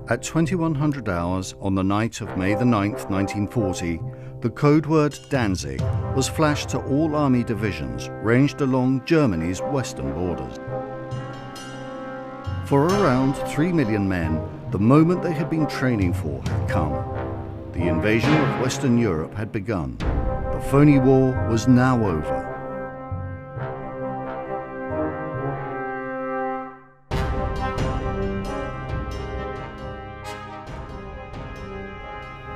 At 2100 hours on the night of May the 9th, 1940, the code word Danzig was flashed to all army divisions ranged along Germany's western borders. For around 3 million men, the moment they had been training for had come. The invasion of Western Europe had begun. The phony war was now over.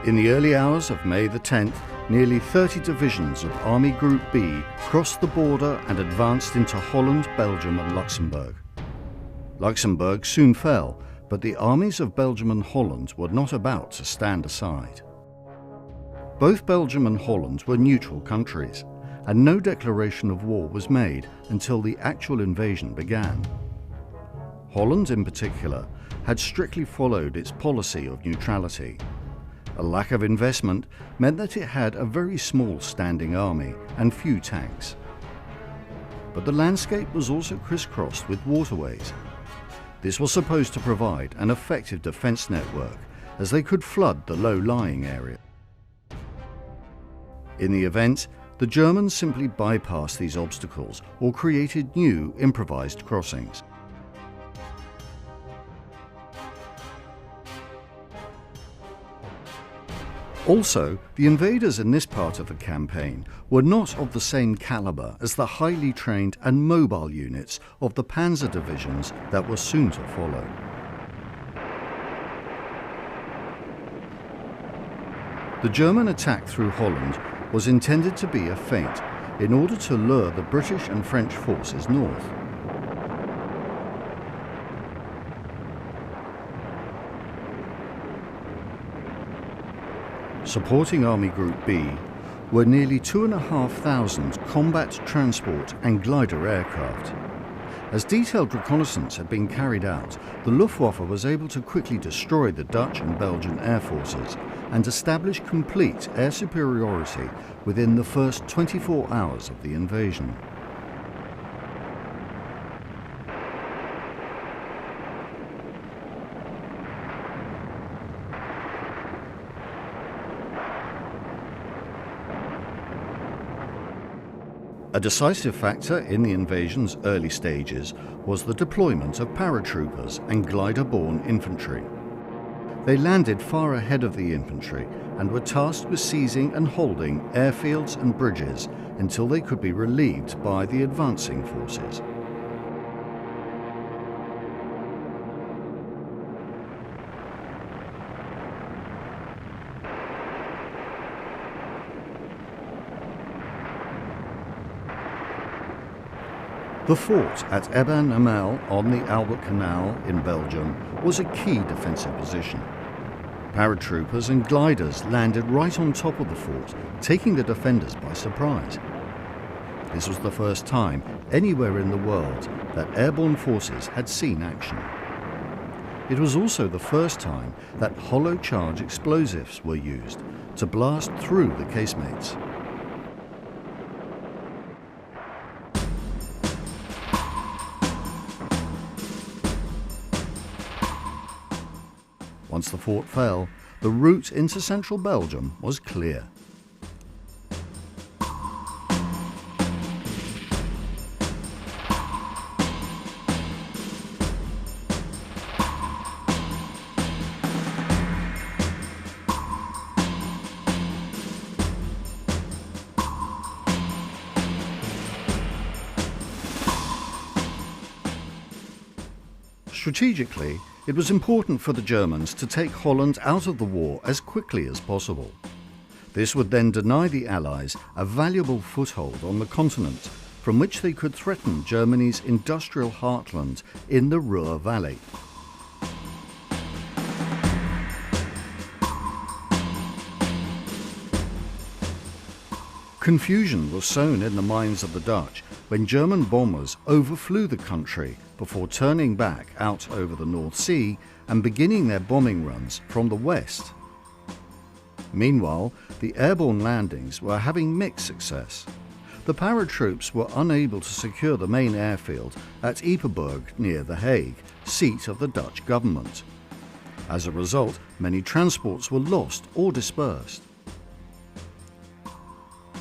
In the early hours of May the 10th, nearly 30 divisions of Army Group B crossed the border and advanced into Holland, Belgium and Luxembourg. Luxembourg soon fell, but the armies of Belgium and Holland were not about to stand aside. Both Belgium and Holland were neutral countries, and no declaration of war was made until the actual invasion began. Holland, in particular, had strictly followed its policy of neutrality. A lack of investment meant that it had a very small standing army and few tanks. But the landscape was also crisscrossed with waterways. This was supposed to provide an effective defence network, as they could flood the low-lying area. In the event, the Germans simply bypassed these obstacles or created new improvised crossings. Also, the invaders in this part of the campaign were not of the same calibre as the highly trained and mobile units of the panzer divisions that were soon to follow. The German attack through Holland was intended to be a feint in order to lure the British and French forces north. Supporting Army Group B were nearly 2,500 combat transport and glider aircraft. As detailed reconnaissance had been carried out, the Luftwaffe was able to quickly destroy the Dutch and Belgian air forces and establish complete air superiority within the first 24 hours of the invasion. A decisive factor in the invasion's early stages was the deployment of paratroopers and glider-borne infantry. They landed far ahead of the infantry and were tasked with seizing and holding airfields and bridges until they could be relieved by the advancing forces. The fort at Ardennes on the Albert Canal in Belgium was a key defensive position. Paratroopers and gliders landed right on top of the fort, taking the defenders by surprise. This was the first time anywhere in the world that airborne forces had seen action. It was also the first time that hollow charge explosives were used to blast through the casemates. Once the fort fell, the route into central Belgium was clear. Strategically, it was important for the Germans to take Holland out of the war as quickly as possible. This would then deny the Allies a valuable foothold on the continent from which they could threaten Germany's industrial heartland in the Ruhr Valley. Confusion was sown in the minds of the Dutch when German bombers overflew the country before turning back out over the North Sea and beginning their bombing runs from the west. Meanwhile, the airborne landings were having mixed success. The paratroops were unable to secure the main airfield at Yperburg near The Hague, seat of the Dutch government. As a result, many transports were lost or dispersed.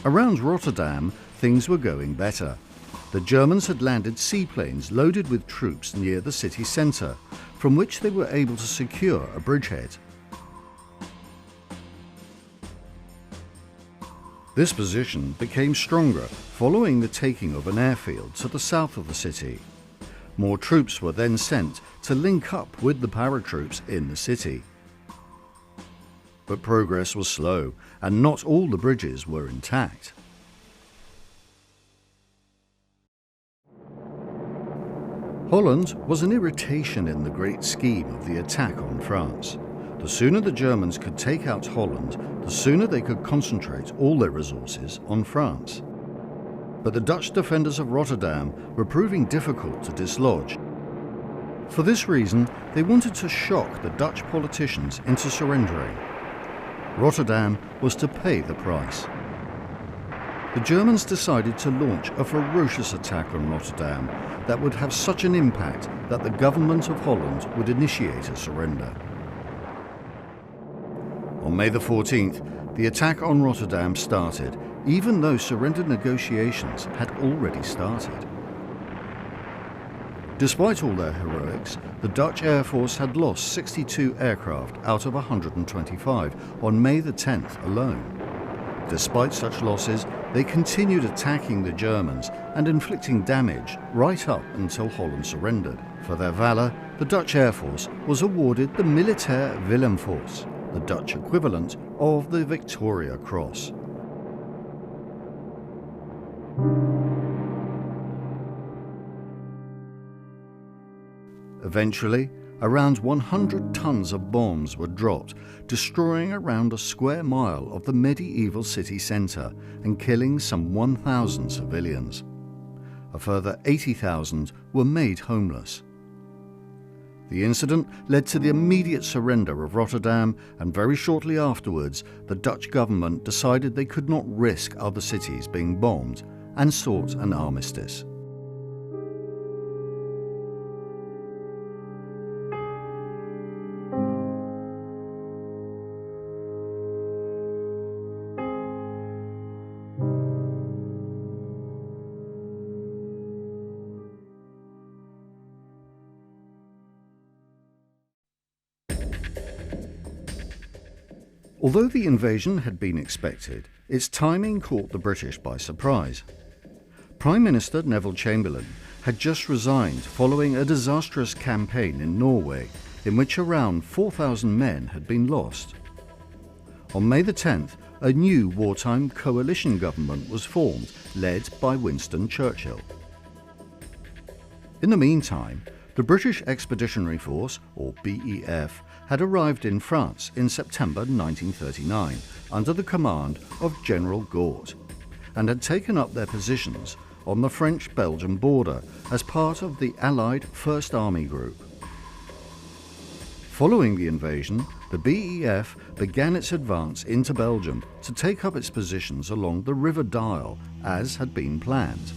Around Rotterdam, things were going better. The Germans had landed seaplanes loaded with troops near the city centre, from which they were able to secure a bridgehead. This position became stronger following the taking of an airfield to the south of the city. More troops were then sent to link up with the paratroops in the city. But progress was slow, and not all the bridges were intact. Holland was an irritation in the great scheme of the attack on France. The sooner the Germans could take out Holland, the sooner they could concentrate all their resources on France. But the Dutch defenders of Rotterdam were proving difficult to dislodge. For this reason, they wanted to shock the Dutch politicians into surrendering. Rotterdam was to pay the price. The Germans decided to launch a ferocious attack on Rotterdam that would have such an impact that the government of Holland would initiate a surrender. On May the 14th, the attack on Rotterdam started, even though surrender negotiations had already started. Despite all their heroics, the Dutch Air Force had lost 62 aircraft out of 125 on May the 10th alone. Despite such losses, they continued attacking the Germans and inflicting damage right up until Holland surrendered. For their valour, the Dutch Air Force was awarded the Militair Willemforce, the Dutch equivalent of the Victoria Cross. Eventually, around 100 tons of bombs were dropped, destroying around a square mile of the medieval city centre and killing some 1,000 civilians. A further 80,000 were made homeless. The incident led to the immediate surrender of Rotterdam, and very shortly afterwards, the Dutch government decided they could not risk other cities being bombed and sought an armistice. Although the invasion had been expected, its timing caught the British by surprise. Prime Minister Neville Chamberlain had just resigned following a disastrous campaign in Norway in which around 4,000 men had been lost. On May the 10th, a new wartime coalition government was formed, led by Winston Churchill. In the meantime, the British Expeditionary Force, or BEF, had arrived in France in September 1939 under the command of General Gort, and had taken up their positions on the French-Belgian border as part of the Allied First Army Group. Following the invasion, the BEF began its advance into Belgium to take up its positions along the River Dyle as had been planned.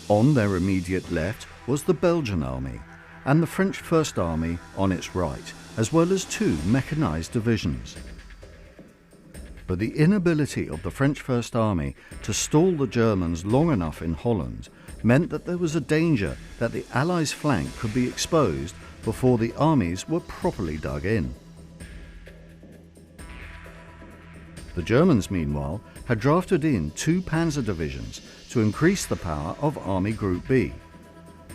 On their immediate left was the Belgian army, and the French First Army on its right, as well as two mechanised divisions. But the inability of the French First Army to stall the Germans long enough in Holland meant that there was a danger that the Allies' flank could be exposed before the armies were properly dug in. The Germans, meanwhile, had drafted in two panzer divisions to increase the power of Army Group B.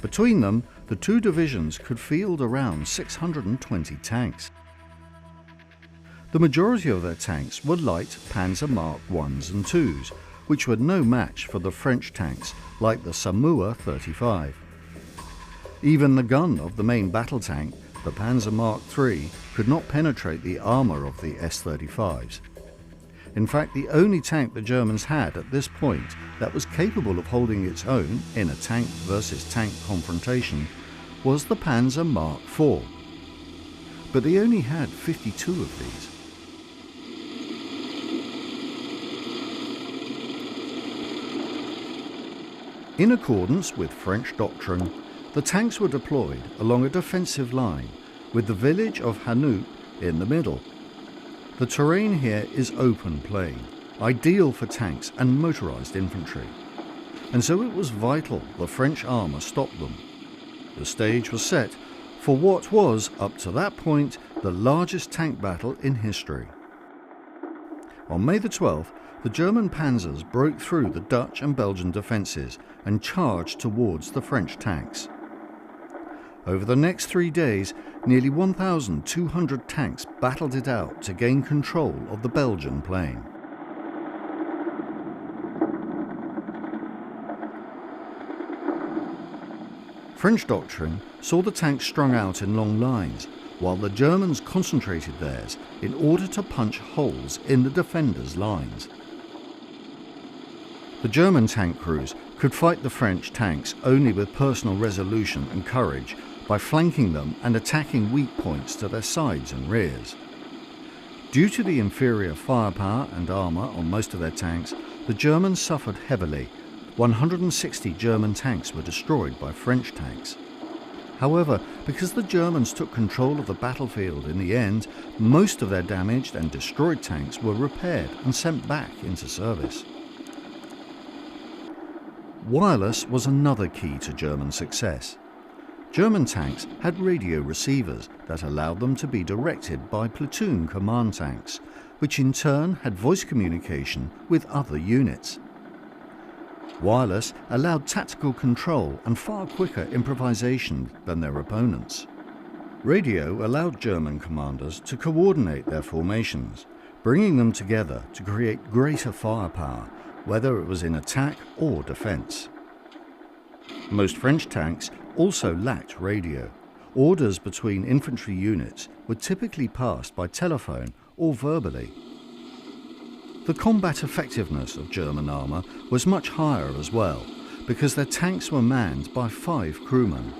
Between them, the two divisions could field around 620 tanks. The majority of their tanks were light Panzer Mark 1s and 2s, which were no match for the French tanks like the Saumur 35. Even the gun of the main battle tank, the Panzer Mark III, could not penetrate the armour of the S-35s. In fact, the only tank the Germans had at this point that was capable of holding its own in a tank versus tank confrontation was the Panzer Mark IV. But they only had 52 of these. In accordance with French doctrine, the tanks were deployed along a defensive line, with the village of Hannut in the middle. The terrain here is open plain, ideal for tanks and motorised infantry, and so it was vital the French armour stop them. The stage was set for what was, up to that point, the largest tank battle in history. On May the 12th, the German panzers broke through the Dutch and Belgian defences and charged towards the French tanks. Over the next 3 days, nearly 1,200 tanks battled it out to gain control of the Belgian plain. French doctrine saw the tanks strung out in long lines, while the Germans concentrated theirs in order to punch holes in the defenders' lines. The German tank crews could fight the French tanks only with personal resolution and courage by flanking them and attacking weak points to their sides and rears. Due to the inferior firepower and armour on most of their tanks, the Germans suffered heavily. 160 German tanks were destroyed by French tanks. However, because the Germans took control of the battlefield in the end, most of their damaged and destroyed tanks were repaired and sent back into service. Wireless was another key to German success. German tanks had radio receivers that allowed them to be directed by platoon command tanks, which in turn had voice communication with other units. Wireless allowed tactical control and far quicker improvisation than their opponents. Radio allowed German commanders to coordinate their formations, bringing them together to create greater firepower, whether it was in attack or defence. Most French tanks also lacked radio. Orders between infantry units were typically passed by telephone or verbally. The combat effectiveness of German armour was much higher as well, because their tanks were manned by 5 crewmen.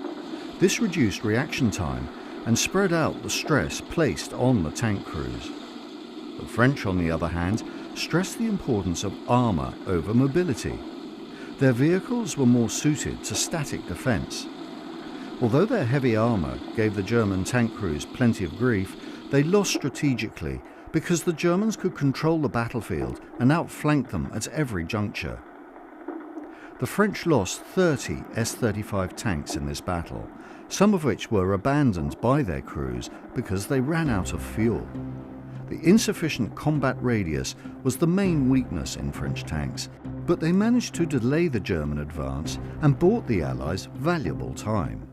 This reduced reaction time and spread out the stress placed on the tank crews. The French, on the other hand, stressed the importance of armour over mobility. Their vehicles were more suited to static defence. Although their heavy armour gave the German tank crews plenty of grief, they lost strategically because the Germans could control the battlefield and outflank them at every juncture. The French lost 30 S-35 tanks in this battle, some of which were abandoned by their crews because they ran out of fuel. The insufficient combat radius was the main weakness in French tanks, but they managed to delay the German advance and bought the Allies valuable time.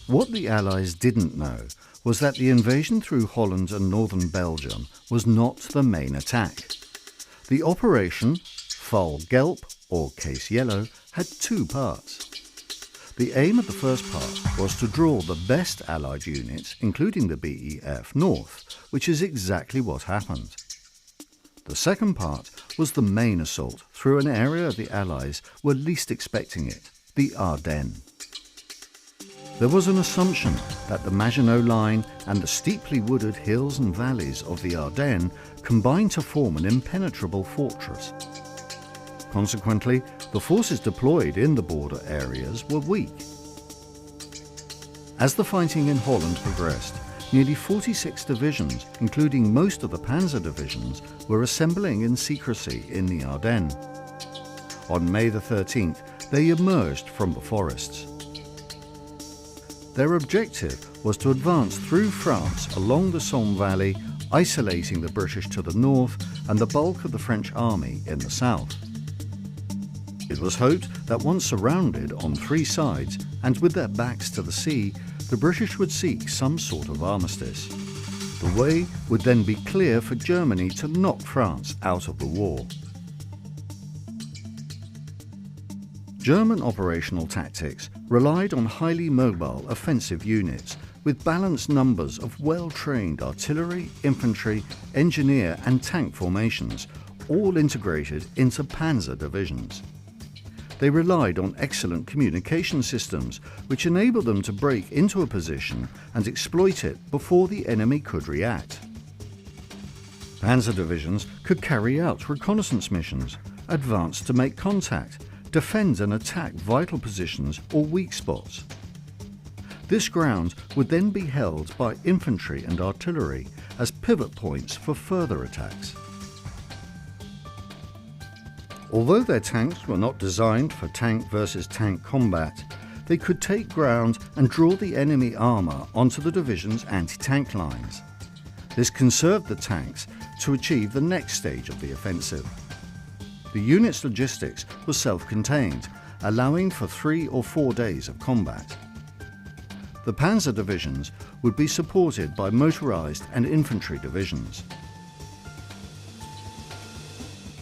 What the Allies didn't know was that the invasion through Holland and northern Belgium was not the main attack. The operation, Val Gelb, or Case Yellow, had 2 parts. The aim of the first part was to draw the best Allied units, including the BEF, north, which is exactly what happened. The second part was the main assault through an area the Allies were least expecting it, the Ardennes. There was an assumption that the Maginot Line and the steeply wooded hills and valleys of the Ardennes combined to form an impenetrable fortress. Consequently, the forces deployed in the border areas were weak. As the fighting in Holland progressed, nearly 46 divisions, including most of the panzer divisions, were assembling in secrecy in the Ardennes. On May the 13th, they emerged from the forests. Their objective was to advance through France along the Somme Valley, isolating the British to the north and the bulk of the French army in the south. It was hoped that once surrounded on 3 sides and with their backs to the sea, the British would seek some sort of armistice. The way would then be clear for Germany to knock France out of the war. German operational tactics relied on highly mobile offensive units with balanced numbers of well-trained artillery, infantry, engineer and tank formations, all integrated into panzer divisions. They relied on excellent communication systems, which enabled them to break into a position and exploit it before the enemy could react. Panzer divisions could carry out reconnaissance missions, advance to make contact, defend and attack vital positions or weak spots. This ground would then be held by infantry and artillery as pivot points for further attacks. Although their tanks were not designed for tank versus tank combat, they could take ground and draw the enemy armour onto the division's anti-tank lines. This conserved the tanks to achieve the next stage of the offensive. The unit's logistics was self-contained, allowing for 3 or 4 days of combat. The panzer divisions would be supported by motorised and infantry divisions.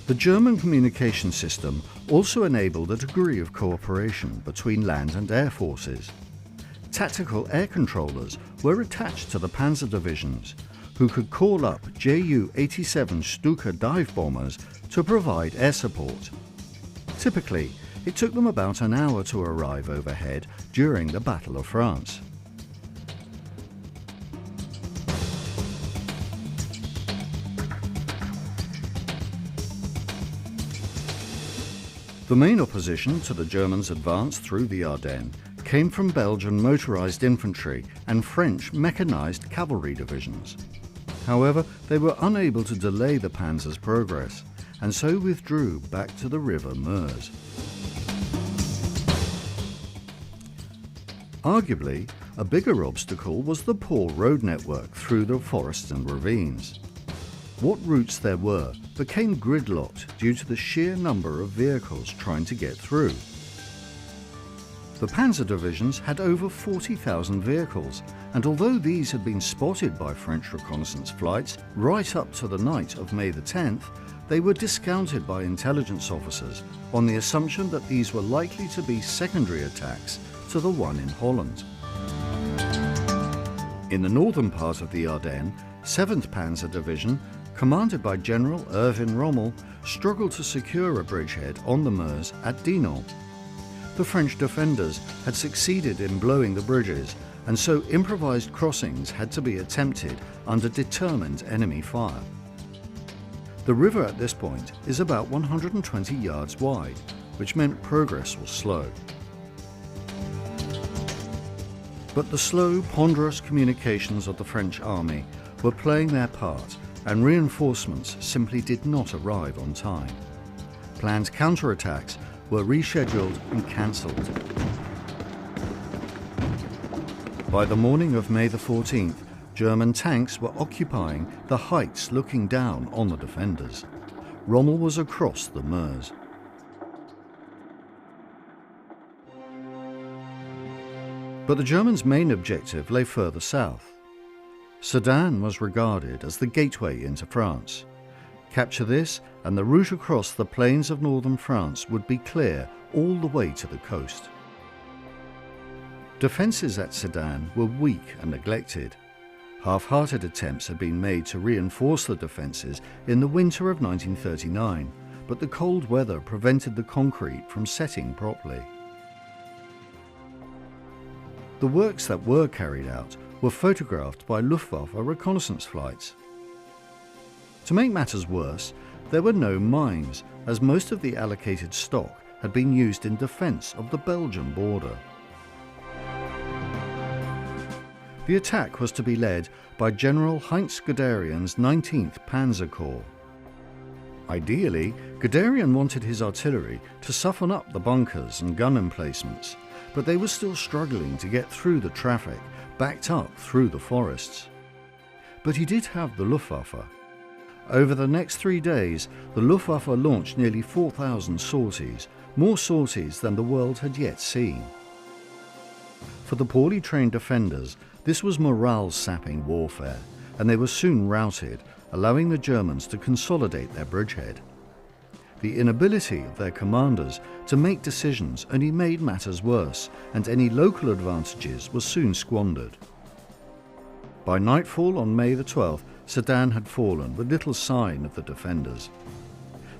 The German communication system also enabled a degree of cooperation between land and air forces. Tactical air controllers were attached to the panzer divisions, who could call up Ju-87 Stuka dive bombers to provide air support. Typically, it took them about an hour to arrive overhead during the Battle of France. The main opposition to the Germans' advance through the Ardennes came from Belgian motorised infantry and French mechanised cavalry divisions. However, they were unable to delay the panzers' progress, and so withdrew back to the river Meuse. Arguably, a bigger obstacle was the poor road network through the forests and ravines. What routes there were became gridlocked due to the sheer number of vehicles trying to get through. The panzer divisions had over 40,000 vehicles, and although these had been spotted by French reconnaissance flights right up to the night of May the 10th, they were discounted by intelligence officers on the assumption that these were likely to be secondary attacks to the one in Holland. In the northern part of the Ardennes, 7th Panzer Division, commanded by General Erwin Rommel, struggled to secure a bridgehead on the Meuse at Dinant. The French defenders had succeeded in blowing the bridges, and so improvised crossings had to be attempted under determined enemy fire. The river at this point is about 120 yards wide, which meant progress was slow. But the slow, ponderous communications of the French army were playing their part, and reinforcements simply did not arrive on time. Planned counterattacks were rescheduled and cancelled. By the morning of May the 14th, German tanks were occupying the heights looking down on the defenders. Rommel was across the Meuse. But the Germans' main objective lay further south. Sedan was regarded as the gateway into France. Capture this, and the route across the plains of northern France would be clear all the way to the coast. Defences at Sedan were weak and neglected. Half-hearted attempts had been made to reinforce the defences in the winter of 1939, but the cold weather prevented the concrete from setting properly. The works that were carried out were photographed by Luftwaffe reconnaissance flights. To make matters worse, there were no mines, as most of the allocated stock had been used in defence of the Belgian border. The attack was to be led by General Heinz Guderian's 19th Panzer Corps. Ideally, Guderian wanted his artillery to soften up the bunkers and gun emplacements, but they were still struggling to get through the traffic backed up through the forests. But he did have the Luftwaffe. Over the next 3 days, the Luftwaffe launched nearly 4,000 sorties, more sorties than the world had yet seen. For the poorly trained defenders, this was morale-sapping warfare, and they were soon routed, allowing the Germans to consolidate their bridgehead. The inability of their commanders to make decisions only made matters worse, and any local advantages were soon squandered. By nightfall on May the 12th, Sedan had fallen with little sign of the defenders.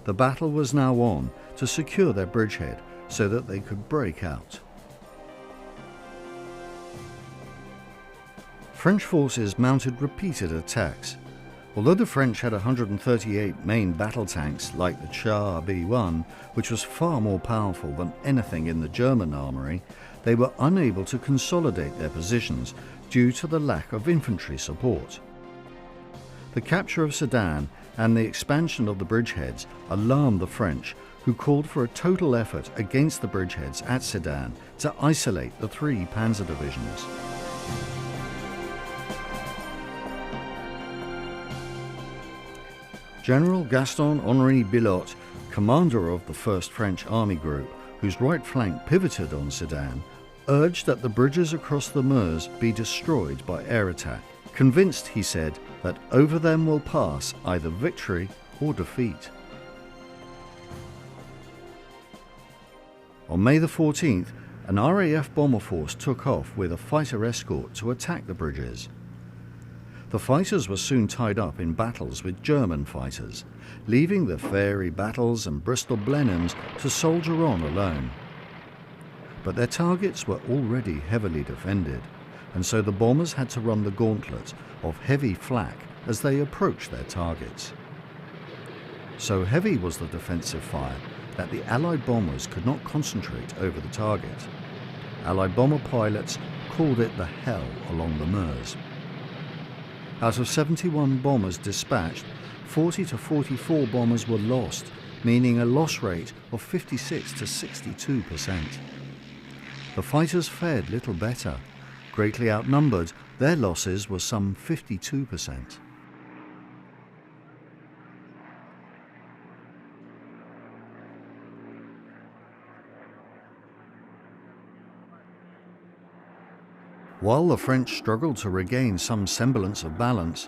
The battle was now on to secure their bridgehead, so that they could break out. French forces mounted repeated attacks. Although the French had 138 main battle tanks like the Char B1, which was far more powerful than anything in the German armoury, they were unable to consolidate their positions due to the lack of infantry support. The capture of Sedan and the expansion of the bridgeheads alarmed the French, who called for a total effort against the bridgeheads at Sedan to isolate the three panzer divisions. General Gaston-Henri Billot, commander of the 1st French Army Group, whose right flank pivoted on Sedan, urged that the bridges across the Meuse be destroyed by air attack, convinced, he said, that over them will pass either victory or defeat. On May the 14th, an RAF bomber force took off with a fighter escort to attack the bridges. The fighters were soon tied up in battles with German fighters, leaving the Fairey Battles and Bristol Blenheims to soldier on alone. But their targets were already heavily defended, and so the bombers had to run the gauntlet of heavy flak as they approached their targets. So heavy was the defensive fire that the Allied bombers could not concentrate over the target. Allied bomber pilots called it the hell along the Meuse. Out of 71 bombers dispatched, 40 to 44 bombers were lost, meaning a loss rate of 56 to 62%. The fighters fared little better. Greatly outnumbered, their losses were some 52%. While the French struggled to regain some semblance of balance,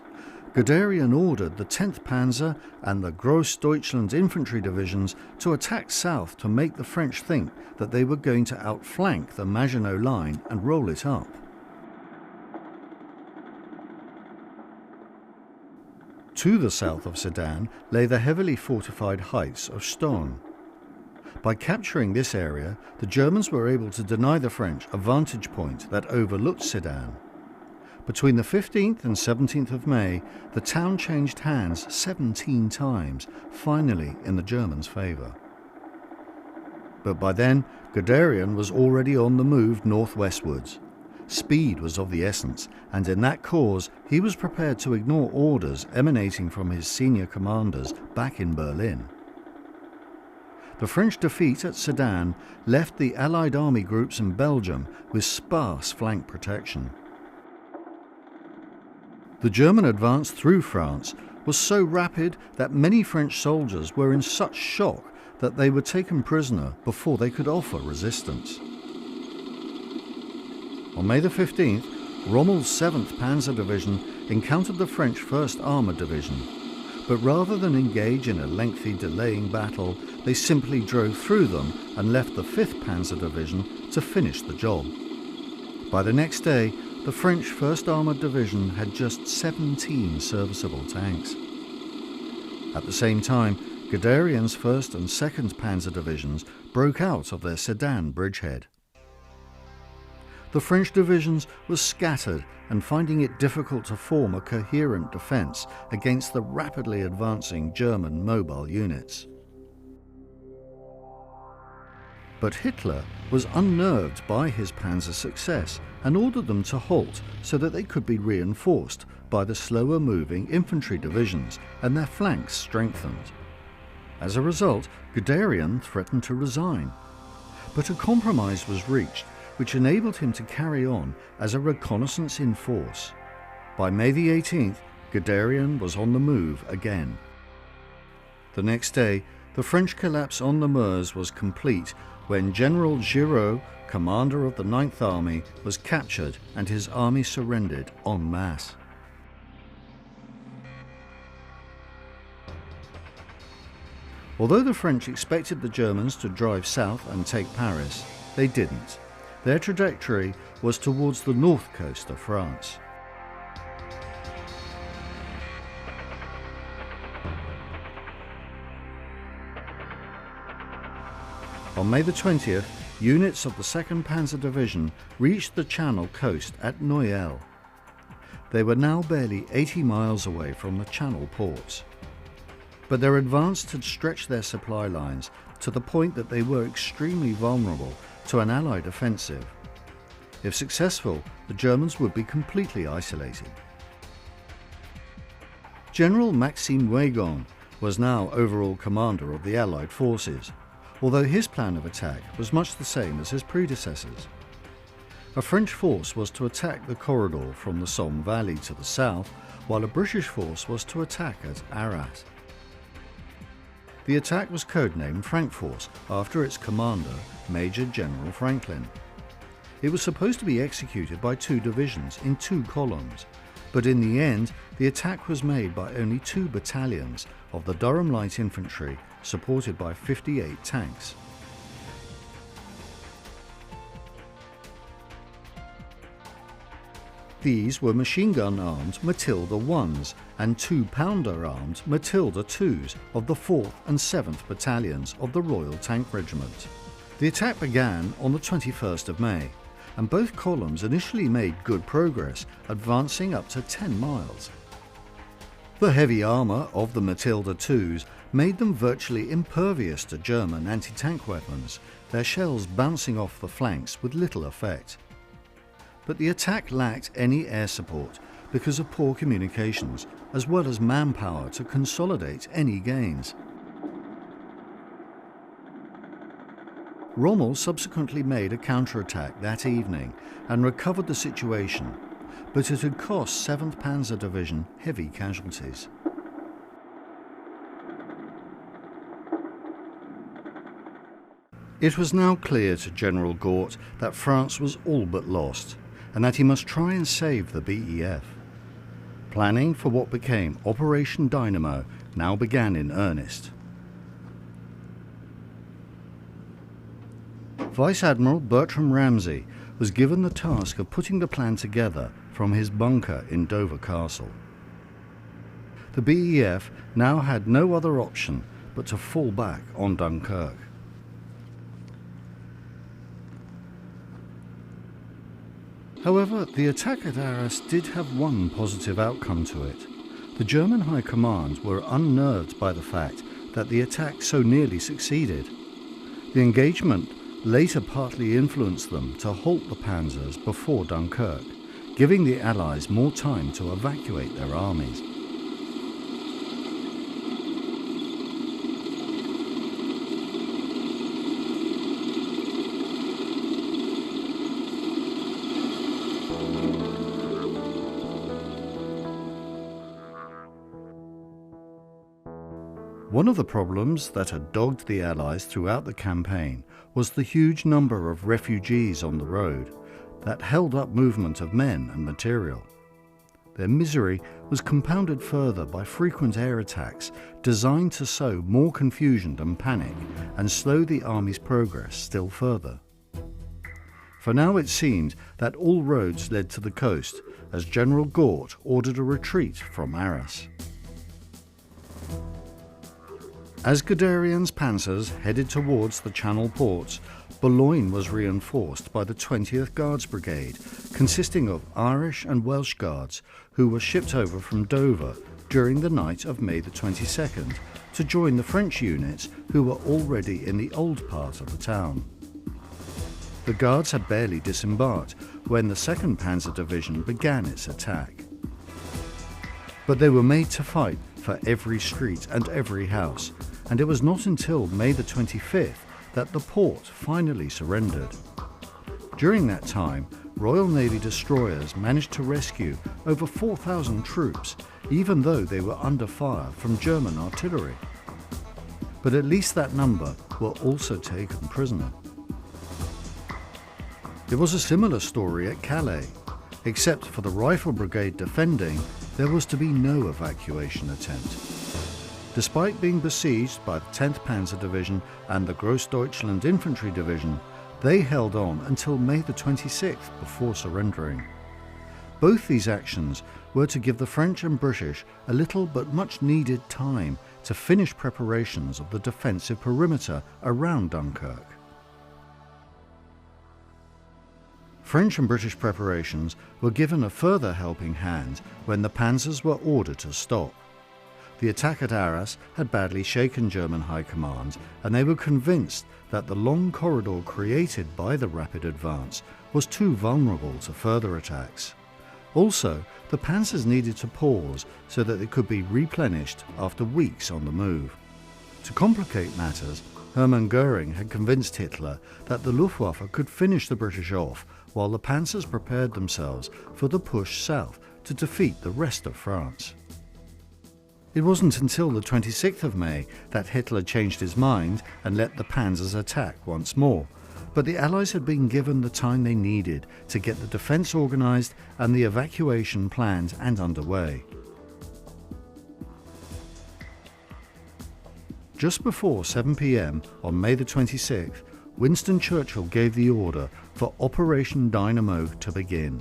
Guderian ordered the 10th Panzer and the Grossdeutschland infantry divisions to attack south to make the French think that they were going to outflank the Maginot Line and roll it up. To the south of Sedan lay the heavily fortified heights of Stonne. By capturing this area, the Germans were able to deny the French a vantage point that overlooked Sedan. Between the 15th and 17th of May, the town changed hands 17 times, finally in the Germans' favour. But by then, Guderian was already on the move northwestwards. Speed was of the essence, and in that cause he was prepared to ignore orders emanating from his senior commanders back in Berlin. The French defeat at Sedan left the Allied army groups in Belgium with sparse flank protection. The German advance through France was so rapid that many French soldiers were in such shock that they were taken prisoner before they could offer resistance. On May the 15th, Rommel's 7th Panzer Division encountered the French 1st Armoured Division, but rather than engage in a lengthy delaying battle, they simply drove through them and left the 5th Panzer Division to finish the job. By the next day, the French 1st Armoured Division had just 17 serviceable tanks. At the same time, Guderian's 1st and 2nd Panzer Divisions broke out of their Sedan bridgehead. The French divisions were scattered and finding it difficult to form a coherent defence against the rapidly advancing German mobile units. But Hitler was unnerved by his panzer success and ordered them to halt so that they could be reinforced by the slower moving infantry divisions and their flanks strengthened. As a result, Guderian threatened to resign. But a compromise was reached which enabled him to carry on as a reconnaissance in force. By May the 18th, Guderian was on the move again. The next day, the French collapse on the Meuse was complete when General Giraud, commander of the 9th Army, was captured and his army surrendered en masse. Although the French expected the Germans to drive south and take Paris, they didn't. Their trajectory was towards the north coast of France. On May the 20th, units of the 2nd Panzer Division reached the Channel coast at Noyelles. They were now barely 80 miles away from the Channel ports. But their advance had stretched their supply lines to the point that they were extremely vulnerable to an Allied offensive. If successful, the Germans would be completely isolated. General Maxime Weygand was now overall commander of the Allied forces, although his plan of attack was much the same as his predecessors. A French force was to attack the corridor from the Somme Valley to the south, while a British force was to attack at Arras. The attack was codenamed Frankforce after its commander, Major General Franklin. It was supposed to be executed by 2 divisions in 2 columns, but in the end the attack was made by only 2 battalions of the Durham Light Infantry, supported by 58 tanks. These were machine gun-armed Matilda 1s and 2-pounder-armed Matilda 2s of the 4th and 7th Battalions of the Royal Tank Regiment. The attack began on the 21st of May, and both columns initially made good progress, advancing up to 10 miles. The heavy armour of the Matilda 2s made them virtually impervious to German anti-tank weapons, their shells bouncing off the flanks with little effect. But the attack lacked any air support because of poor communications, as well as manpower to consolidate any gains. Rommel subsequently made a counterattack that evening and recovered the situation, but it had cost 7th Panzer Division heavy casualties. It was now clear to General Gort that France was all but lost, and that he must try and save the BEF. Planning for what became Operation Dynamo now began in earnest. Vice Admiral Bertram Ramsay was given the task of putting the plan together from his bunker in Dover Castle. The BEF now had no other option but to fall back on Dunkirk. However, the attack at Arras did have one positive outcome to it. The German High Command were unnerved by the fact that the attack so nearly succeeded. The engagement later partly influenced them to halt the panzers before Dunkirk, giving the Allies more time to evacuate their armies. One of the problems that had dogged the Allies throughout the campaign was the huge number of refugees on the road that held up movement of men and material. Their misery was compounded further by frequent air attacks designed to sow more confusion and panic and slow the army's progress still further. For now it seemed that all roads led to the coast, as General Gort ordered a retreat from Arras. As Guderian's panzers headed towards the Channel ports, Boulogne was reinforced by the 20th Guards Brigade, consisting of Irish and Welsh Guards who were shipped over from Dover during the night of May the 22nd to join the French units who were already in the old part of the town. The Guards had barely disembarked when the 2nd Panzer Division began its attack. But they were made to fight for every street and every house, and it was not until May the 25th that the port finally surrendered. During that time, Royal Navy destroyers managed to rescue over 4,000 troops, even though they were under fire from German artillery. But at least that number were also taken prisoner. It was a similar story at Calais. Except for the Rifle Brigade defending, there was to be no evacuation attempt. Despite being besieged by the 10th Panzer Division and the Grossdeutschland Infantry Division, they held on until May the 26th before surrendering. Both these actions were to give the French and British a little but much needed time to finish preparations of the defensive perimeter around Dunkirk. French and British preparations were given a further helping hand when the panzers were ordered to stop. The attack at Arras had badly shaken German high command, and they were convinced that the long corridor created by the rapid advance was too vulnerable to further attacks. Also, the panzers needed to pause so that they could be replenished after weeks on the move. To complicate matters, Hermann Göring had convinced Hitler that the Luftwaffe could finish the British off while the panzers prepared themselves for the push south to defeat the rest of France. It wasn't until the 26th of May that Hitler changed his mind and let the panzers attack once more, but the Allies had been given the time they needed to get the defence organised and the evacuation planned and underway. Just before 7 p.m. on May the 26th, Winston Churchill gave the order for Operation Dynamo to begin.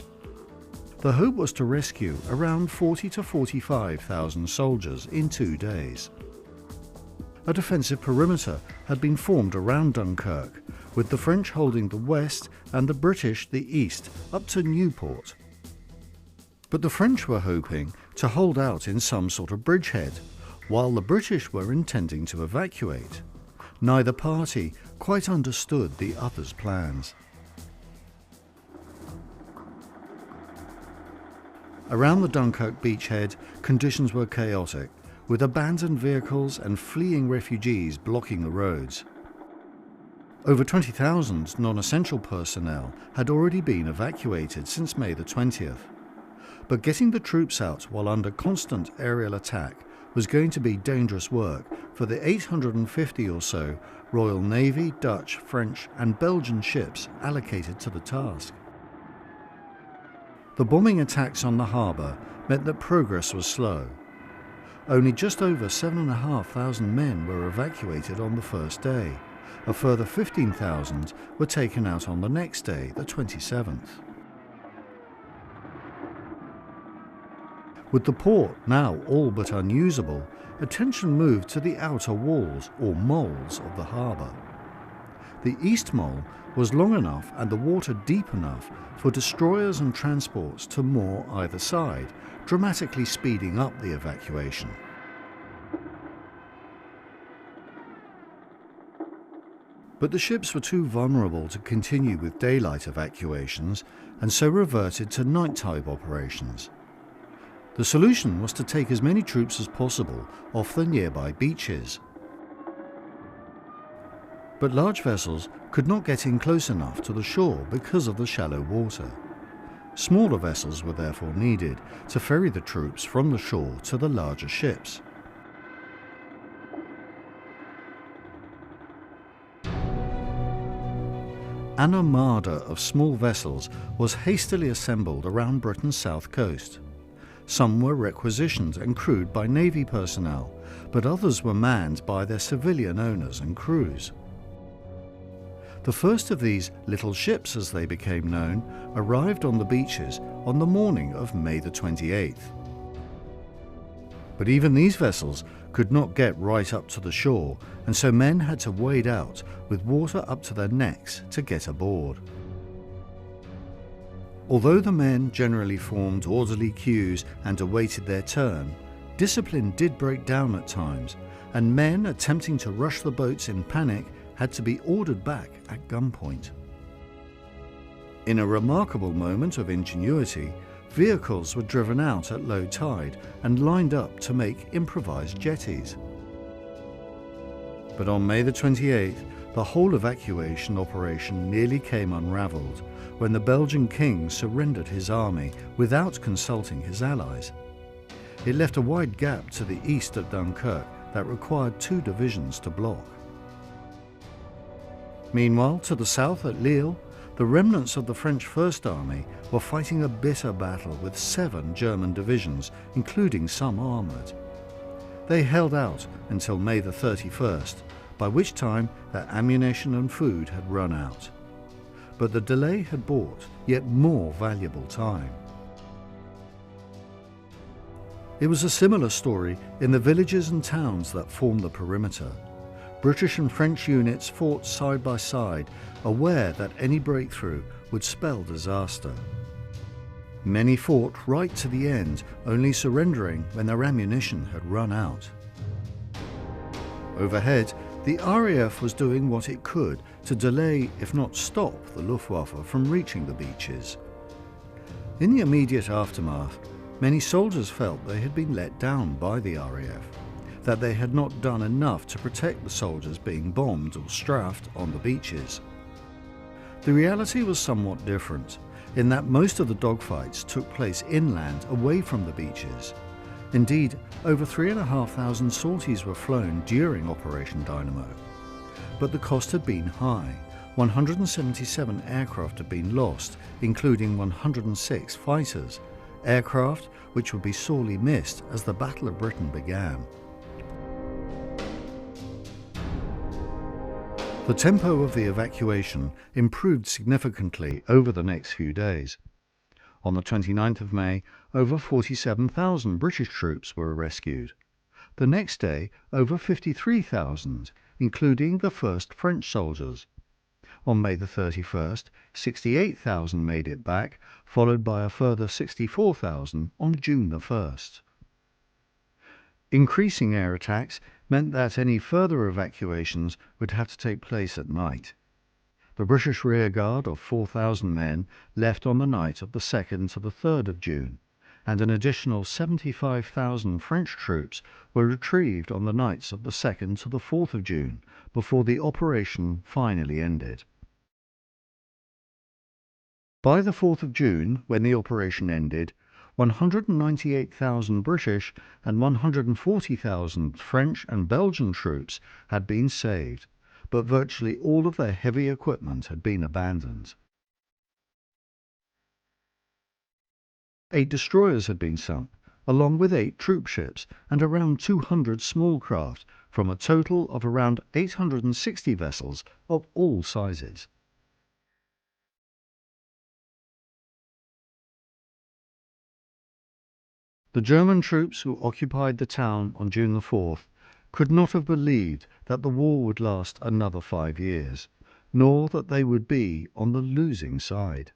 The hope was to rescue around 40,000 to 45,000 soldiers in 2 days. A defensive perimeter had been formed around Dunkirk, with the French holding the west and the British the east up to Newport. But the French were hoping to hold out in some sort of bridgehead, while the British were intending to evacuate. Neither party quite understood the other's plans. Around the Dunkirk beachhead, conditions were chaotic, with abandoned vehicles and fleeing refugees blocking the roads. Over 20,000 non-essential personnel had already been evacuated since May the 20th. But getting the troops out while under constant aerial attack was going to be dangerous work for the 850 or so Royal Navy, Dutch, French and Belgian ships allocated to the task. The bombing attacks on the harbour meant that progress was slow. Only just over 7,500 men were evacuated on the first day. A further 15,000 were taken out on the next day, the 27th. With the port now all but unusable, attention moved to the outer walls or moles of the harbour. The east mole was long enough and the water deep enough for destroyers and transports to moor either side, dramatically speeding up the evacuation. But the ships were too vulnerable to continue with daylight evacuations and so reverted to nighttime operations. The solution was to take as many troops as possible off the nearby beaches. But large vessels could not get in close enough to the shore because of the shallow water. Smaller vessels were therefore needed to ferry the troops from the shore to the larger ships. An armada of small vessels was hastily assembled around Britain's south coast. Some were requisitioned and crewed by Navy personnel, but others were manned by their civilian owners and crews. The first of these little ships, as they became known, arrived on the beaches on the morning of May the 28th. But even these vessels could not get right up to the shore, and so men had to wade out with water up to their necks to get aboard. Although the men generally formed orderly queues and awaited their turn, discipline did break down at times, and men attempting to rush the boats in panic had to be ordered back at gunpoint. In a remarkable moment of ingenuity, vehicles were driven out at low tide and lined up to make improvised jetties. But on May the 28th, the whole evacuation operation nearly came unravelled when the Belgian king surrendered his army without consulting his allies. It left a wide gap to the east of Dunkirk that required 2 divisions to block. Meanwhile, to the south at Lille, the remnants of the French First Army were fighting a bitter battle with 7 German divisions, including some armoured. They held out until May the 31st, by which time their ammunition and food had run out. But the delay had bought yet more valuable time. It was a similar story in the villages and towns that formed the perimeter. British and French units fought side by side, aware that any breakthrough would spell disaster. Many fought right to the end, only surrendering when their ammunition had run out. Overhead, the RAF was doing what it could to delay, if not stop, the Luftwaffe from reaching the beaches. In the immediate aftermath, many soldiers felt they had been let down by the RAF, that they had not done enough to protect the soldiers being bombed or strafed on the beaches. The reality was somewhat different, in that most of the dogfights took place inland away from the beaches. Indeed, over 3,500 sorties were flown during Operation Dynamo. But the cost had been high. 177 aircraft had been lost, including 106 fighters, aircraft which would be sorely missed as the Battle of Britain began. The tempo of the evacuation improved significantly over the next few days. On the 29th of May, over 47,000 British troops were rescued. The next day, over 53,000, including the first French soldiers. On May the 31st, 68,000 made it back, followed by a further 64,000 on June the 1st. Increasing air attacks meant that any further evacuations would have to take place at night. The British rearguard of 4,000 men left on the night of the 2nd to the 3rd of June, and an additional 75,000 French troops were retrieved on the nights of the 2nd to the 4th of June, before the operation finally ended. By the 4th of June, when the operation ended, 198,000 British and 140,000 French and Belgian troops had been saved, but virtually all of their heavy equipment had been abandoned. 8 destroyers had been sunk, along with 8 troop ships and around 200 small craft, from a total of around 860 vessels of all sizes. The German troops who occupied the town on June the 4th could not have believed that the war would last another 5 years, nor that they would be on the losing side.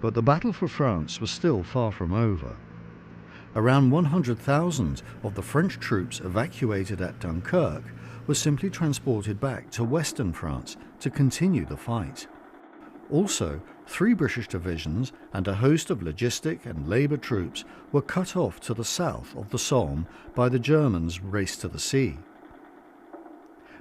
But the battle for France was still far from over. Around 100,000 of the French troops evacuated at Dunkirk were simply transported back to western France to continue the fight. Also, 3 British divisions and a host of logistic and labour troops were cut off to the south of the Somme by the Germans' race to the sea.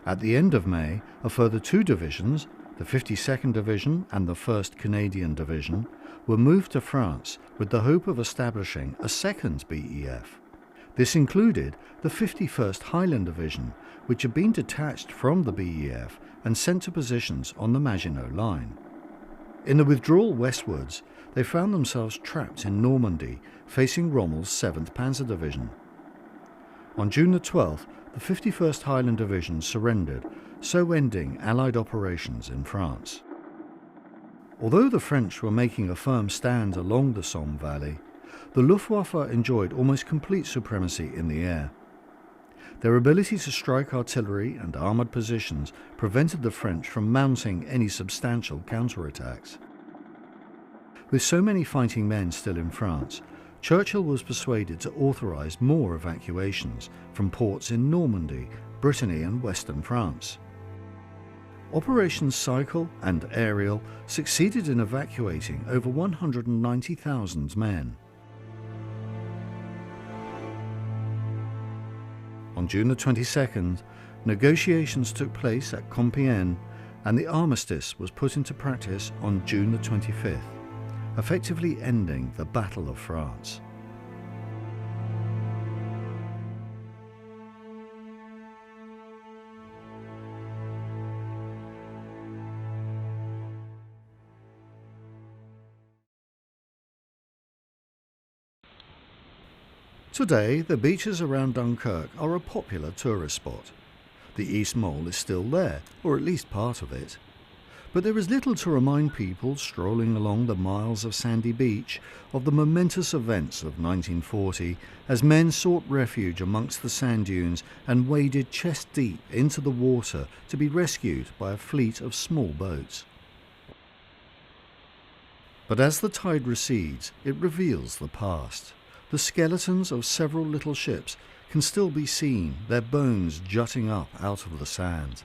At the end of May, a further 2 divisions, the 52nd Division and the 1st Canadian Division, were moved to France with the hope of establishing a second BEF. This included the 51st Highland Division, which had been detached from the BEF and sent to positions on the Maginot Line. In the withdrawal westwards, they found themselves trapped in Normandy, facing Rommel's 7th Panzer Division. On June the 12th, the 51st Highland Division surrendered, so ending Allied operations in France. Although the French were making a firm stand along the Somme Valley, the Luftwaffe enjoyed almost complete supremacy in the air. Their ability to strike artillery and armoured positions prevented the French from mounting any substantial counterattacks. With so many fighting men still in France, Churchill was persuaded to authorise more evacuations from ports in Normandy, Brittany and western France. Operations Cycle and Aerial succeeded in evacuating over 190,000 men. On June the 22nd, negotiations took place at Compiègne and the armistice was put into practice on June the 25th, effectively ending the Battle of France. Today, the beaches around Dunkirk are a popular tourist spot. The East Mole is still there, or at least part of it. But there is little to remind people strolling along the miles of sandy beach of the momentous events of 1940 as men sought refuge amongst the sand dunes and waded chest deep into the water to be rescued by a fleet of small boats. But as the tide recedes, it reveals the past. The skeletons of several little ships can still be seen, their bones jutting up out of the sand.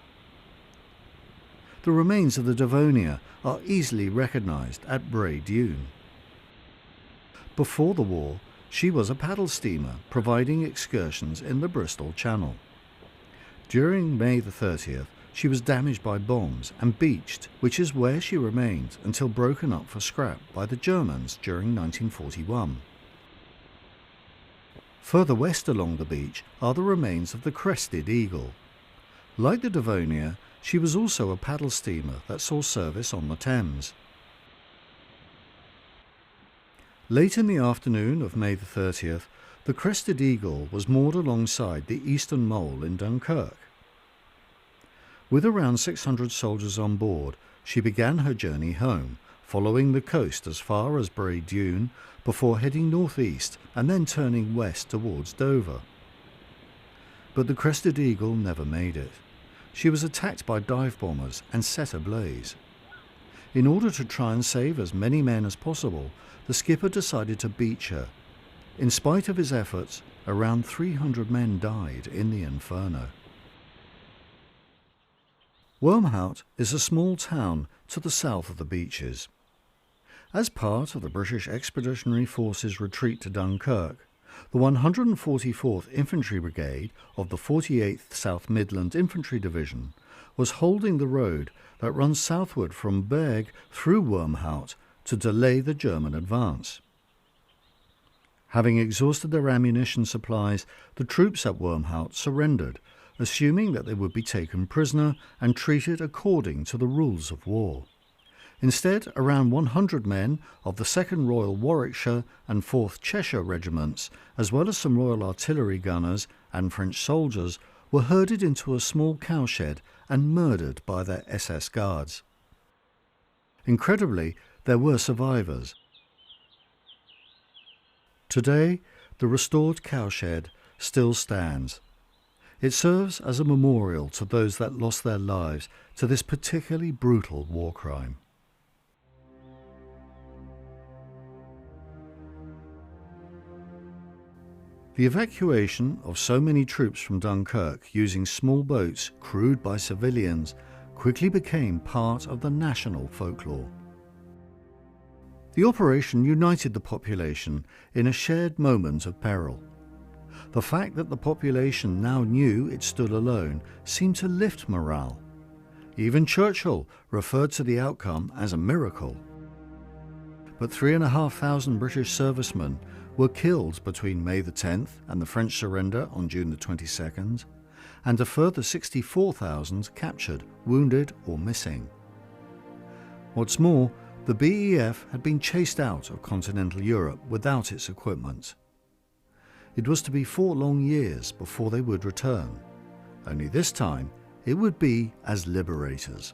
The remains of the Devonia are easily recognised at Bray Dune. Before the war, she was a paddle steamer providing excursions in the Bristol Channel. During May the 30th, she was damaged by bombs and beached, which is where she remained until broken up for scrap by the Germans during 1941. Further west along the beach are the remains of the Crested Eagle. Like the Devonia, she was also a paddle steamer that saw service on the Thames. Late in the afternoon of May the 30th, the Crested Eagle was moored alongside the Eastern Mole in Dunkirk. With around 600 soldiers on board, she began her journey home, following the coast as far as Bray Dune before heading northeast and then turning west towards Dover. But the Crested Eagle never made it. She was attacked by dive bombers and set ablaze. In order to try and save as many men as possible, the skipper decided to beach her. In spite of his efforts, around 300 men died in the inferno. Wormhout is a small town to the south of the beaches. As part of the British Expeditionary Force's retreat to Dunkirk, the 144th Infantry Brigade of the 48th South Midland Infantry Division was holding the road that runs southward from Berg through Wormhout to delay the German advance. Having exhausted their ammunition supplies, the troops at Wormhout surrendered, assuming that they would be taken prisoner and treated according to the rules of war. Instead, around 100 men of the 2nd Royal Warwickshire and 4th Cheshire Regiments, as well as some Royal Artillery gunners and French soldiers, were herded into a small cowshed and murdered by their SS guards. Incredibly, there were survivors. Today, the restored cowshed still stands. It serves as a memorial to those that lost their lives to this particularly brutal war crime. The evacuation of so many troops from Dunkirk using small boats crewed by civilians quickly became part of the national folklore. The operation united the population in a shared moment of peril. The fact that the population now knew it stood alone seemed to lift morale. Even Churchill referred to the outcome as a miracle. But 3,500 British servicemen were killed between May the 10th and the French surrender on June the 22nd, and a further 64,000 captured, wounded or missing. What's more, the BEF had been chased out of continental Europe without its equipment. It was to be 4 long years before they would return, only this time it would be as liberators.